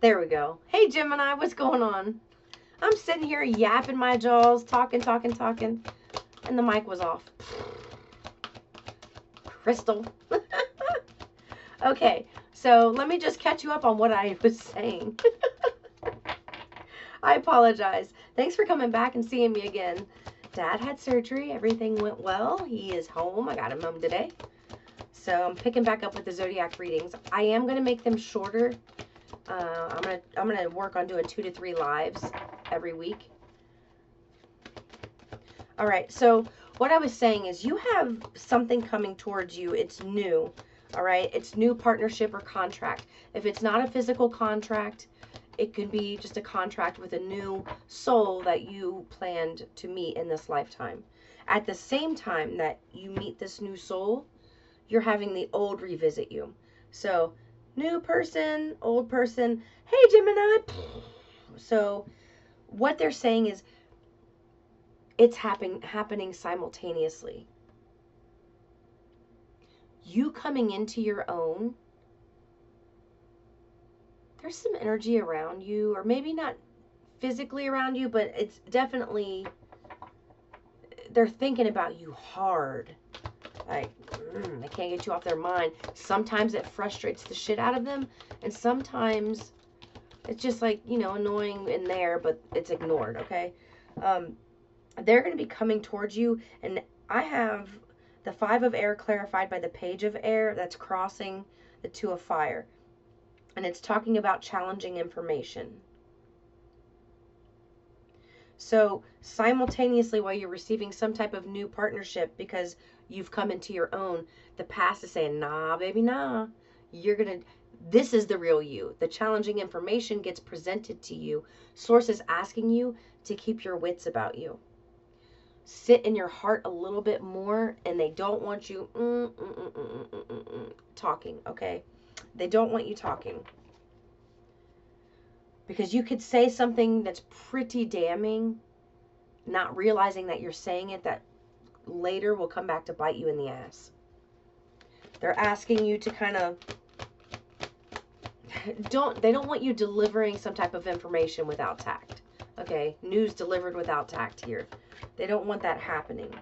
There we go. Hey, Gemini, what's going on? I'm sitting here yapping my jaws, talking, and the mic was off. Crystal. Okay, so let me just catch you up on what I was saying. I apologize. Thanks for coming back and seeing me again. Dad had surgery. Everything went well. He is home. I got him home today. So I'm picking back up with the zodiac readings. I am going to make them shorter. I'm gonna work on doing 2 to 3 lives every week. All right, so what I was saying is you have something coming towards you. It's new, all right? It's new partnership or contract. If it's not a physical contract, it could be just a contract with a new soul that you planned to meet in this lifetime. At the same time that you meet this new soul, you're having the old revisit you. So, new person, old person, hey Gemini. So, what they're saying is it's happening simultaneously. You coming into your own, there's some energy around you, or maybe not physically around you, but it's definitely, they're thinking about you hard. Like, they can't get you off their mind. Sometimes it frustrates the shit out of them, and sometimes it's just like, you know, annoying in there, but it's ignored, okay? They're going to be coming towards you, and I have the 5 of air clarified by the page of air that's crossing the 2 of fire. And it's talking about challenging information. So simultaneously, while you're receiving some type of new partnership because you've come into your own, the past is saying, nah, baby, nah. This is the real you. The challenging information gets presented to you. Source is asking you to keep your wits about you. Sit in your heart a little bit more, and they don't want you talking, okay? They don't want you talking. Because you could say something that's pretty damning, not realizing that you're saying it, that later will come back to bite you in the ass. They're asking you to kind of they don't want you delivering some type of information without tact. Okay, news delivered without tact here. They don't want that happening.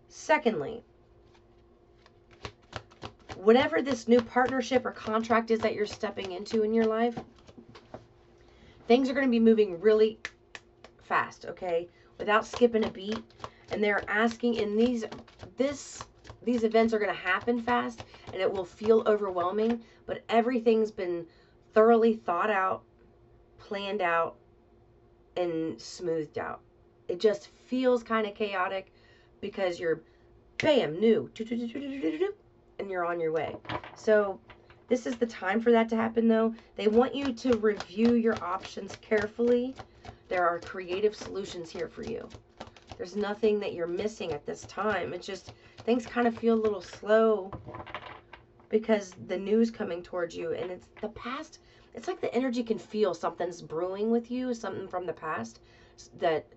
Secondly, whatever this new partnership or contract is that you're stepping into in your life, things are going to be moving really fast, okay, without skipping a beat. And they're asking, in these events are going to happen fast, and it will feel overwhelming, but everything's been thoroughly thought out, planned out, and smoothed out. It just feels kind of chaotic because you're, bam, new, and you're on your way. So this is the time for that to happen, though. They want you to review your options carefully. There are creative solutions here for you. There's nothing that you're missing at this time. It's just things kind of feel a little slow because the news coming towards you, and it's the past. It's like the energy can feel something's brewing with you, something from the past, that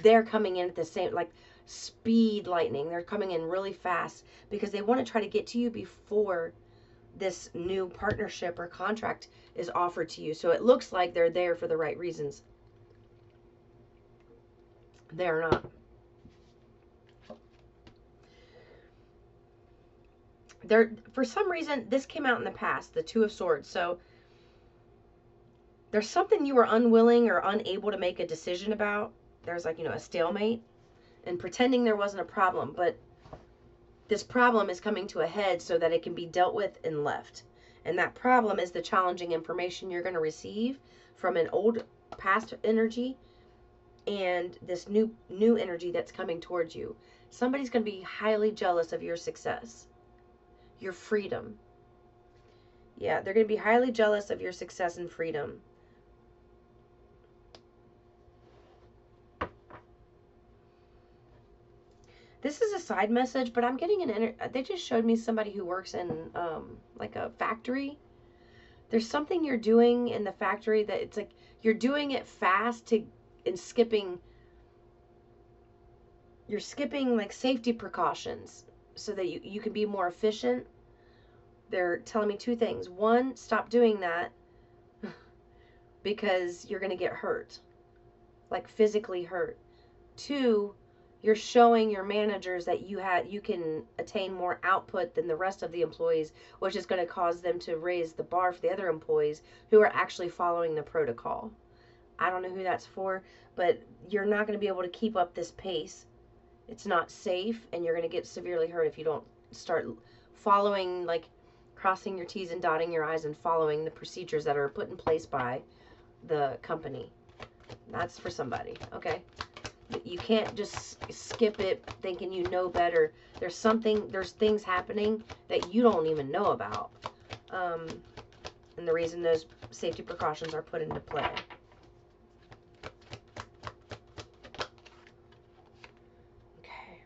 they're coming in at the same, like speed lightning. They're coming in really fast because they want to try to get to you before this new partnership or contract is offered to you. So it looks like they're there for the right reasons. They're not. For some reason, this came out in the past, the 2 of Swords. So there's something you were unwilling or unable to make a decision about. There's like, a stalemate, and pretending there wasn't a problem, but this problem is coming to a head so that it can be dealt with and left. And that problem is the challenging information you're going to receive from an old past energy and this new energy that's coming towards you. Somebody's going to be highly jealous of your success, your freedom. Yeah, they're going to be highly jealous of your success and freedom. This is a side message, but I'm getting they just showed me somebody who works in like a factory. There's something you're doing in the factory that it's like you're doing it fast and skipping. You're skipping like safety precautions so that you can be more efficient. They're telling me two things. One, stop doing that because you're going to get hurt, like physically hurt. Two, you're showing your managers that you can attain more output than the rest of the employees, which is going to cause them to raise the bar for the other employees who are actually following the protocol. I don't know who that's for, but you're not going to be able to keep up this pace. It's not safe, and you're going to get severely hurt if you don't start following, like crossing your T's and dotting your I's and following the procedures that are put in place by the company. That's for somebody, okay? You can't just skip it thinking you know better. There's things happening that you don't even know about. And the reason those safety precautions are put into play. Okay.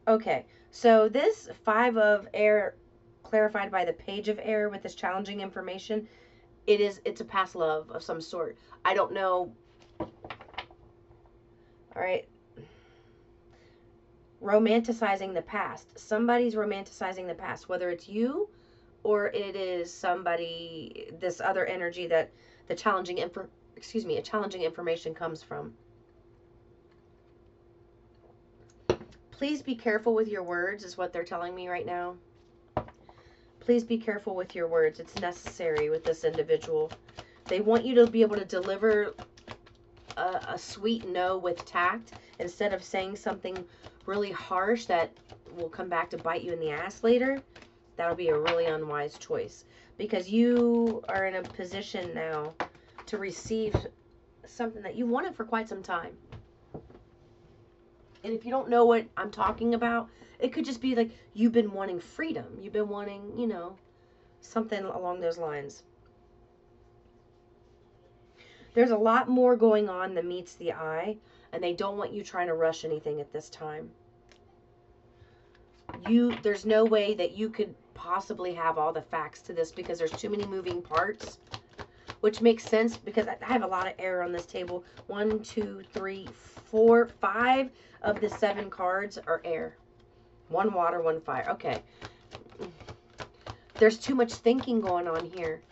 Okay, so this 5 of air clarified by the Page of Air with this challenging information, it's a past love of some sort. I don't know. All right. Romanticizing the past. Somebody's romanticizing the past, whether it's you or it is somebody, this other energy that the challenging information comes from. Please be careful with your words is what they're telling me right now. Please be careful with your words. It's necessary with this individual. They want you to be able to deliver a sweet no with tact instead of saying something really harsh that will come back to bite you in the ass later. That'll be a really unwise choice because you are in a position now to receive something that you wanted for quite some time. And if you don't know what I'm talking about, it could just be like you've been wanting freedom. You've been wanting, you know, something along those lines. There's a lot more going on than meets the eye, and they don't want you trying to rush anything at this time. There's no way that you could possibly have all the facts to this because there's too many moving parts, which makes sense because I have a lot of air on this table. 1, 2, 3, 4, 5 of the 7 cards are air. 1 water, 1 fire. Okay. There's too much thinking going on here.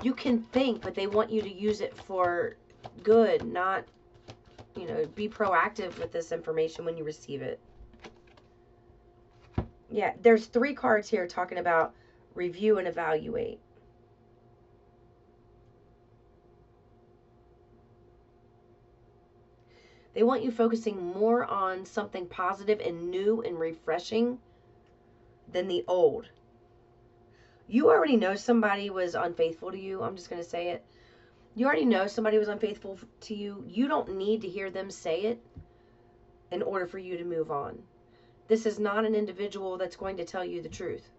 You can think, but they want you to use it for good, not, you know, be proactive with this information when you receive it. Yeah, there's 3 cards here talking about review and evaluate. They want you focusing more on something positive and new and refreshing than the old. You already know somebody was unfaithful to you. I'm just going to say it. You already know somebody was unfaithful to you. You don't need to hear them say it in order for you to move on. This is not an individual that's going to tell you the truth.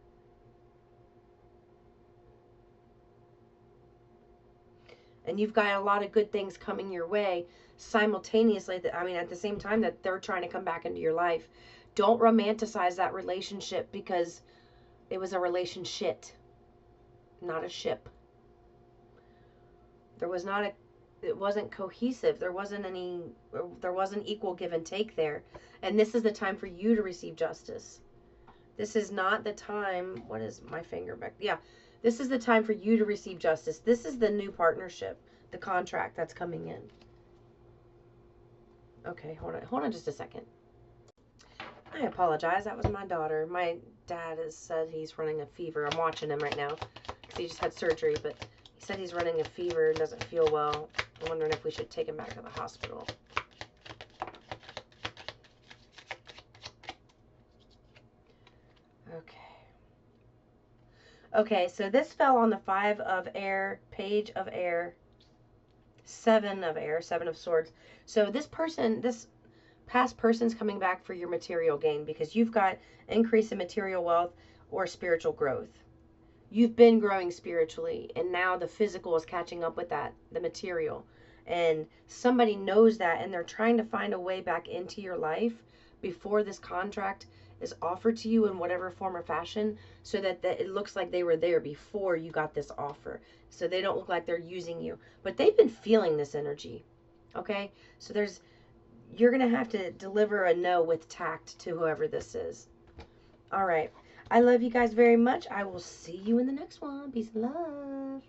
And you've got a lot of good things coming your way simultaneously. I mean, at the same time that they're trying to come back into your life. Don't romanticize that relationship because it was a relationship, not a ship. It wasn't cohesive. There wasn't equal give and take there. And this is the time for you to receive justice. This is not the time. What is my finger back? Yeah. This is the time for you to receive justice. This is the new partnership, the contract that's coming in. Okay, hold on just a second. I apologize. That was my daughter. My dad has said he's running a fever. I'm watching him right now because he just had surgery, but he said he's running a fever and doesn't feel well. I'm wondering if we should take him back to the hospital. Okay, so this fell on the 5 of air, Page of air, 7 of air, 7 of swords. So this past person's coming back for your material gain because you've got increase in material wealth or spiritual growth. You've been growing spiritually, and now the physical is catching up with that, the material. And somebody knows that, and they're trying to find a way back into your life before this contract is offered to you in whatever form or fashion, so that it looks like they were there before you got this offer, so they don't look like they're using you. But they've been feeling this energy, okay? So you're going to have to deliver a no with tact to whoever this is. All right. I love you guys very much. I will see you in the next one. Peace and love.